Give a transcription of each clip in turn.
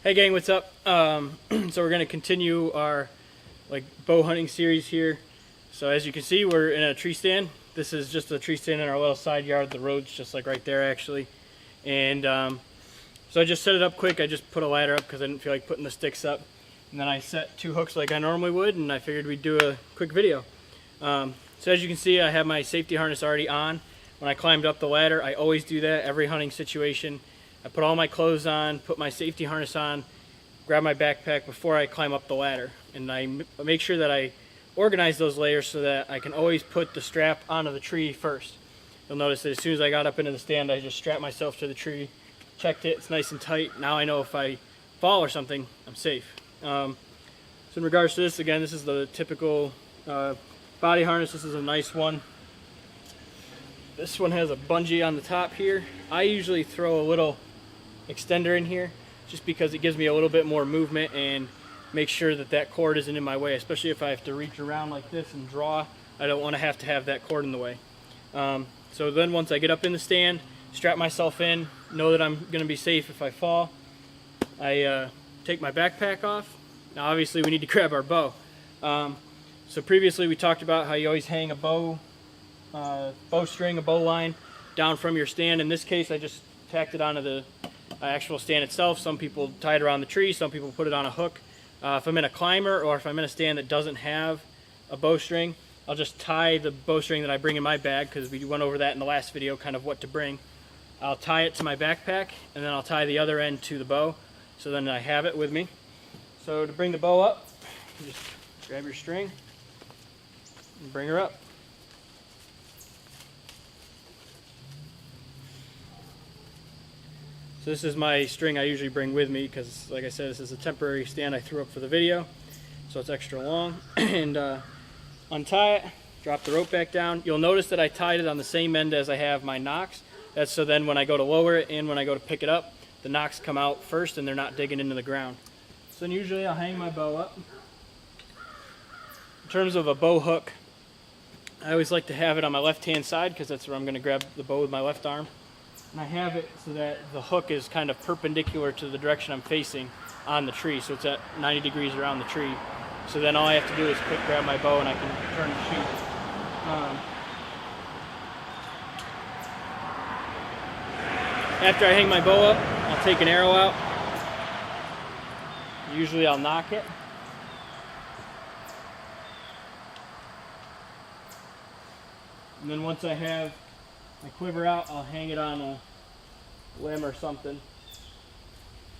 Hey gang, what's up? So we're gonna continue our bow hunting series here. So as you can see, we're in a tree stand. This is just a tree stand in our little side yard. The road's just like right there actually. And so I just set it up quick. I just put a ladder up because I didn't feel like putting the sticks up. And then I set 2 hooks like I normally would, and I figured we'd do a quick video. So as you can see, I have my safety harness already on. When I climbed up the ladder, I always do that every hunting situation. I put all my clothes on, put my safety harness on, grab my backpack before I climb up the ladder. And I make sure that I organize those layers so that I can always put the strap onto the tree first. You'll notice that as soon as I got up into the stand, I just strapped myself to the tree, checked it, it's nice and tight. Now I know if I fall or something, I'm safe. So in regards to this, again, this is the typical body harness. This is a nice one. This one has a bungee on the top here. I usually throw a little extender in here just because it gives me a little bit more movement and make sure that that cord isn't in my way, especially if I have to reach around like this and draw. I don't want to have that cord in the way. So then once I get up in the stand, strap myself in, know that I'm going to be safe if I fall. I take my backpack off. Now obviously we need to grab our bow. So previously we talked about how you always hang a bowstring, a bow line down from your stand. In this case, I just tacked it onto the actual stand itself. Some people tie it around the tree, some people put it on a hook. If I'm in a climber or if I'm in a stand that doesn't have a bowstring, I'll just tie the bowstring that I bring in my bag, because we went over that in the last video, kind of what to bring. I'll tie it to my backpack, and then I'll tie the other end to the bow, so then I have it with me. So to bring the bow up, you just grab your string and bring her up. So this is my string I usually bring with me because, like I said, this is a temporary stand I threw up for the video, so it's extra long. And untie it, drop the rope back down. You'll notice that I tied it on the same end as I have my nocks. That's so then when I go to lower it and when I go to pick it up, the nocks come out first and they're not digging into the ground. So then usually I'll hang my bow up. In terms of a bow hook, I always like to have it on my left-hand side because that's where I'm going to grab the bow with my left arm. And I have it so that the hook is kind of perpendicular to the direction I'm facing on the tree, so it's at 90 degrees around the tree. So then all I have to do is quick grab my bow and I can turn and shoot. After I hang my bow up, I'll take an arrow out. Usually I'll knock it. And then once I have my quiver out, I'll hang it on a limb or something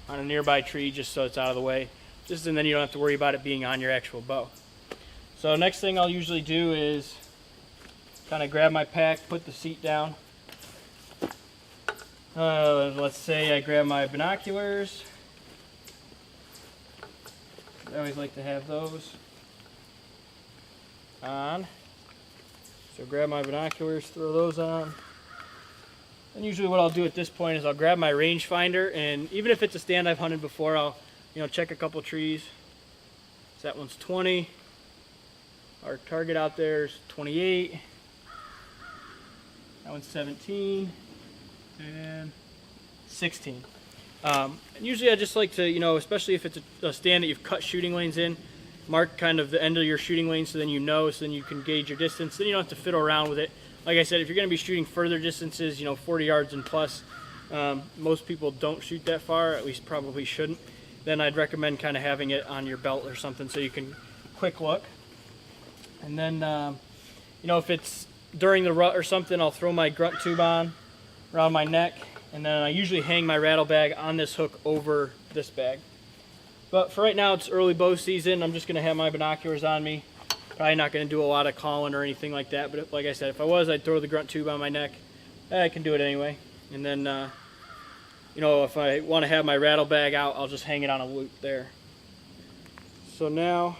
on a nearby tree just so it's out of the way. And then you don't have to worry about it being on your actual bow. So next thing I'll usually do is kind of grab my pack, put the seat down. Let's say I grab my binoculars. I always like to have those on. So grab my binoculars, throw those on. And usually what I'll do at this point is I'll grab my rangefinder, and even if it's a stand I've hunted before, I'll check a couple trees. So that one's 20. Our target out there is 28. That one's 17 and 16. And usually I just like to, especially if it's a stand that you've cut shooting lanes in, mark kind of the end of your shooting lane so then so then you can gauge your distance. Then you don't have to fiddle around with it. Like I said, if you're going to be shooting further distances, 40 yards and plus, most people don't shoot that far, at least probably shouldn't. Then I'd recommend kind of having it on your belt or something so you can quick look. And then, if it's during the rut or something, I'll throw my grunt tube on around my neck, and then I usually hang my rattle bag on this hook over this bag. But for right now, it's early bow season. I'm just going to have my binoculars on me. Probably not going to do a lot of calling or anything like that, but like I said, if I was, I'd throw the grunt tube on my neck. I can do it anyway. And then, if I want to have my rattle bag out, I'll just hang it on a loop there. So now,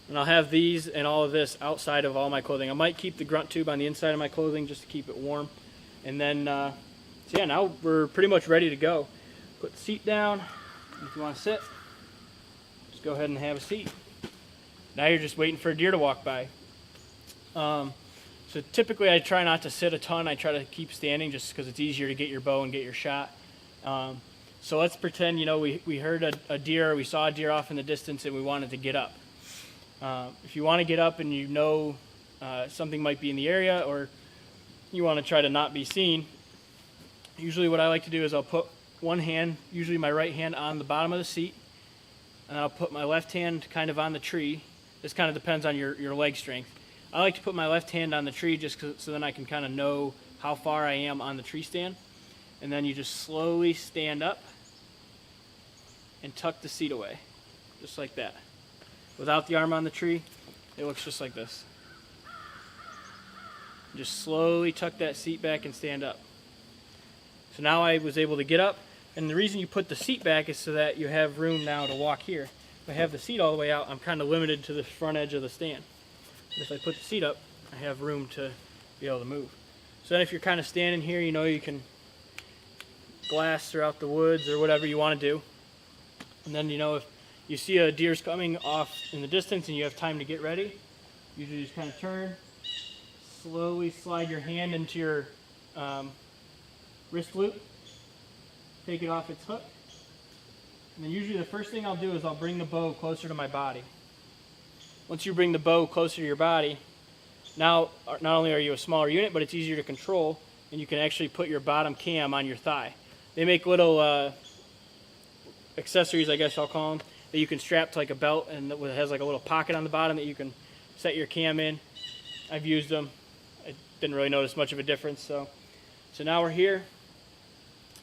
and I'll have these and all of this outside of all my clothing. I might keep the grunt tube on the inside of my clothing just to keep it warm. And then, so yeah, now we're pretty much ready to go. Put the seat down. If you want to sit, just go ahead and have a seat. Now you're just waiting for a deer to walk by. So typically I try not to sit a ton. I try to keep standing just because it's easier to get your bow and get your shot. So let's pretend, you know, we heard a deer, or we saw a deer off in the distance and we wanted to get up. If you want to get up and you know something might be in the area, or you want to try to not be seen, usually what I like to do is I'll put one hand, usually my right hand, on the bottom of the seat, and I'll put my left hand kind of on the tree. This kind of depends on your leg strength. I like to put my left hand on the tree just so then I can kind of know how far I am on the tree stand. And then you just slowly stand up and tuck the seat away, just like that. Without the arm on the tree, it looks just like this. Just slowly tuck that seat back and stand up. So now I was able to get up, and the reason you put the seat back is so that you have room now to walk here. If I have the seat all the way out, I'm kind of limited to the front edge of the stand. But if I put the seat up, I have room to be able to move. So then if you're kind of standing here, you know, you can glass throughout the woods or whatever you want to do. And then, you know, if you see a deer's coming off in the distance and you have time to get ready, usually just kind of turn, slowly slide your hand into your wrist loop, take it off its hook, and then usually the first thing I'll do is I'll bring the bow closer to my body. Once you bring the bow closer to your body, now not only are you a smaller unit, but it's easier to control, and you can actually put your bottom cam on your thigh. They make little accessories, I guess I'll call them, that you can strap to like a belt, and it has like a little pocket on the bottom that you can set your cam in. I've used them. I didn't really notice much of a difference. So now we're here,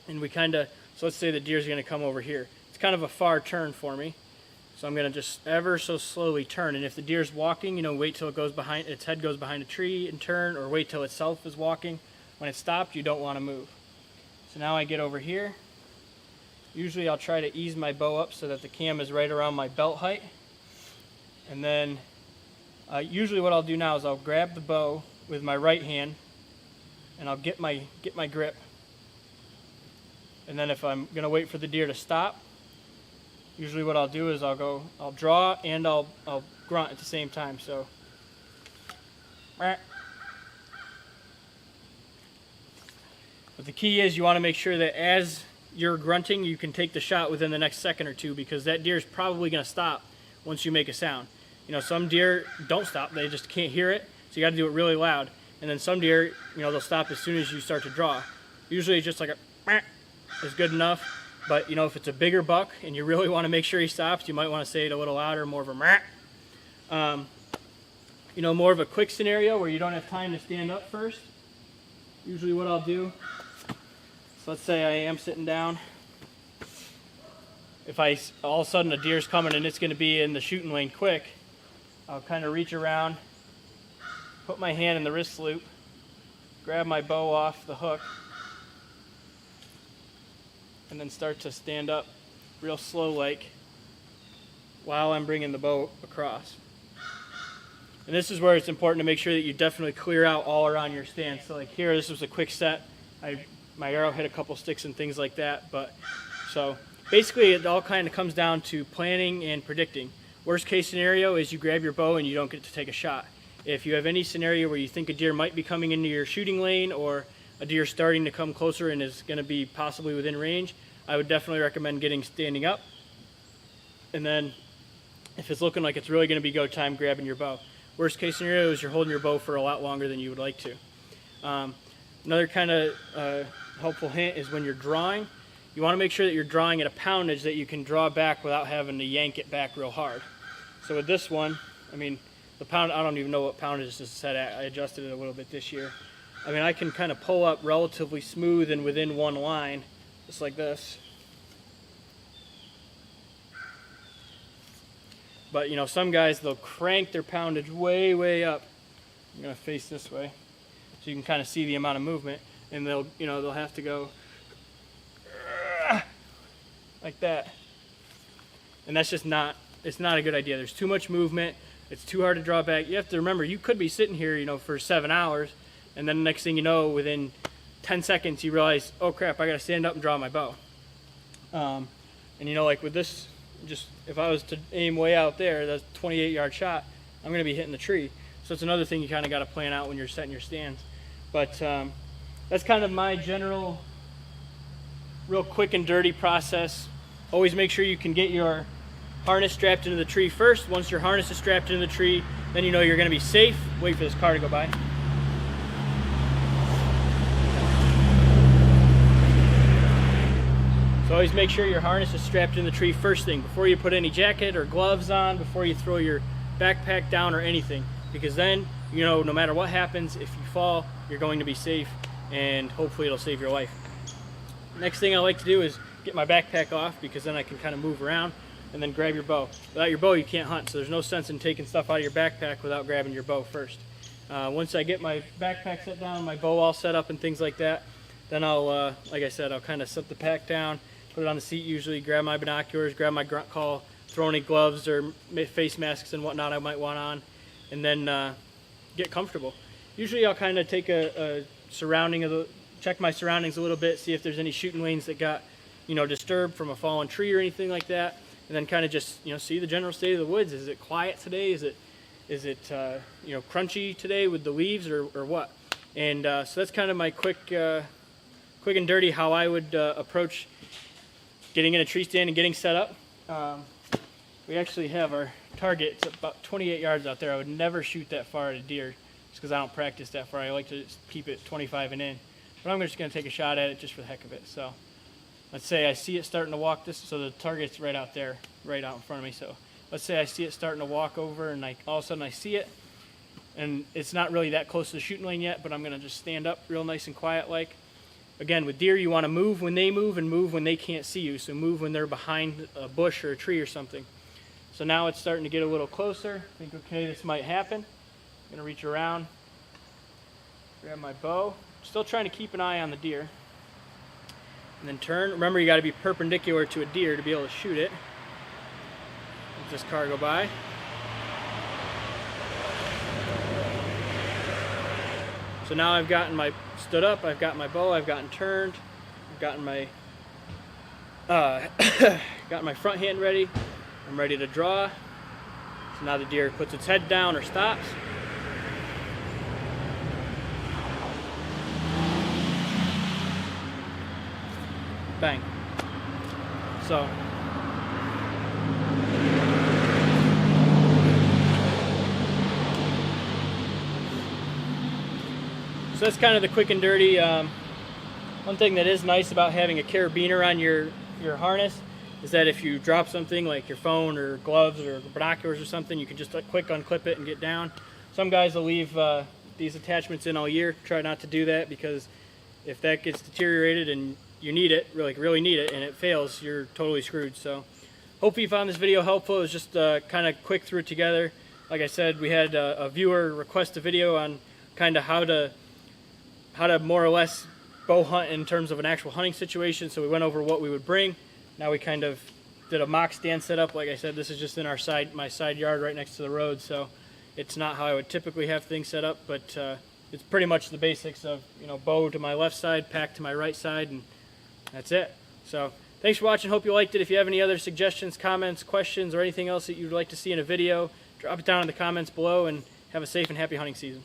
and we kind of, so let's say the deer's going to come over here. It's kind of a far turn for me, so I'm going to just ever so slowly turn. And if the deer's walking, you know, wait till it goes behind, its head goes behind a tree and turn, or wait till itself is walking. When it's stopped, you don't want to move. So now I get over here. Usually I'll try to ease my bow up so that the cam is right around my belt height. And then usually what I'll do now is I'll grab the bow with my right hand, and I'll get my grip. And then if I'm going to wait for the deer to stop, usually what I'll do is I'll draw and I'll grunt at the same time. So but the key is you want to make sure that as you're grunting, you can take the shot within the next second or two, because that deer is probably going to stop once you make a sound. You know, some deer don't stop, they just can't hear it, so you got to do it really loud. And then some deer, you know, they'll stop as soon as you start to draw. Usually just like a is good enough, but you know, if it's a bigger buck and you really want to make sure he stops, you might want to say it a little louder, more of a you know, more of a quick scenario where you don't have time to stand up first. Usually what I'll do, so let's say I am sitting down. If all of a sudden a deer's coming and it's going to be in the shooting lane quick, I'll kind of reach around, put my hand in the wrist loop, grab my bow off the hook, and then start to stand up real slow like while I'm bringing the bow across. And this is where it's important to make sure that you definitely clear out all around your stand. So like here, this was a quick set. My arrow hit a couple sticks and things like that. But so basically it all kind of comes down to planning and predicting. Worst case scenario is you grab your bow and you don't get to take a shot. If you have any scenario where you think a deer might be coming into your shooting lane, or a deer starting to come closer and is going to be possibly within range, I would definitely recommend standing up. And then if it's looking like it's really going to be go time, grabbing your bow. Worst case scenario is you're holding your bow for a lot longer than you would like to. Another kind of helpful hint is when you're drawing, you want to make sure that you're drawing at a poundage that you can draw back without having to yank it back real hard. So with this one, I mean, the pound, I don't even know what poundage this is set at. I adjusted it a little bit this year. I mean, I can kind of pull up relatively smooth and within one line, just like this. But you know, some guys, they'll crank their poundage way, way up. I'm gonna face this way, so you can kind of see the amount of movement, and they'll have to go like that. And that's just not, it's not a good idea. There's too much movement. It's too hard to draw back. You have to remember, you could be sitting here, you know, for 7 hours, and then the next thing you know, within 10 seconds, you realize, oh crap, I gotta stand up and draw my bow. And you know, like with this, just if I was to aim way out there, that's a 28-yard shot, I'm going to be hitting the tree. So it's another thing you kind of got to plan out when you're setting your stands. But that's kind of my general real quick and dirty process. Always make sure you can get your harness strapped into the tree first. Once your harness is strapped into the tree, then you know you're going to be safe. Wait for this car to go by. So always make sure your harness is strapped in the tree first thing, before you put any jacket or gloves on, before you throw your backpack down or anything, because then, you know, no matter what happens, if you fall, you're going to be safe, and hopefully it'll save your life. Next thing I like to do is get my backpack off, because then I can kind of move around, and then grab your bow. Without your bow, you can't hunt, so there's no sense in taking stuff out of your backpack without grabbing your bow first. Once I get my backpack set down, my bow all set up and things like that, then I'll, like I said, I'll kind of set the pack down, put it on the seat usually, grab my binoculars, grab my grunt call, throw any gloves or face masks and whatnot I might want on, and then get comfortable. Usually I'll kind of take a surrounding of check my surroundings a little bit, see if there's any shooting lanes that got, you know, disturbed from a fallen tree or anything like that, and then kind of just, you know, see the general state of the woods. Is it quiet today? Is it you know, crunchy today with the leaves, or what? And so that's kind of my quick and dirty how I would approach getting in a tree stand and getting set up. We actually have our target. It's about 28 yards out there. I would never shoot that far at a deer just because I don't practice that far. I like to keep it 25 and in. But I'm just going to take a shot at it just for the heck of it. So let's say I see it starting to walk this, so the target's right out there, right out in front of me. So let's say I see it starting to walk over, and all of a sudden I see it, and it's not really that close to the shooting lane yet, but I'm going to just stand up real nice and quiet like. Again, with deer, you want to move when they move and move when they can't see you. So move when they're behind a bush or a tree or something. So now it's starting to get a little closer. I think, okay, this might happen. I'm going to reach around, grab my bow. Still trying to keep an eye on the deer. And then turn. Remember, you got to be perpendicular to a deer to be able to shoot it. Let this car go by. So now I've gotten stood up, I've got my bow, I've gotten turned, I've gotten my got my front hand ready. I'm ready to draw. So now the deer puts its head down or stops. Bang. So that's kind of the quick and dirty. One thing that is nice about having a carabiner on your harness is that if you drop something like your phone or gloves or binoculars or something, you can just quick unclip it and get down. Some guys will leave these attachments in all year. Try not to do that, because if that gets deteriorated and you need it, really need it, and it fails, you're totally screwed. So hopefully you found this video helpful. It was just kind of quick, threw it together. Like I said, we had a viewer request a video on kind of how to more or less bow hunt in terms of an actual hunting situation. So we went over what we would bring. Now we kind of did a mock stand setup. Like I said, this is just in my side yard right next to the road, so it's not how I would typically have things set up, but it's pretty much the basics of, you know, bow to my left side, pack to my right side, and that's it. So thanks for watching. Hope you liked it. If you have any other suggestions, comments, questions, or anything else that you'd like to see in a video, drop it down in the comments below, and have a safe and happy hunting season.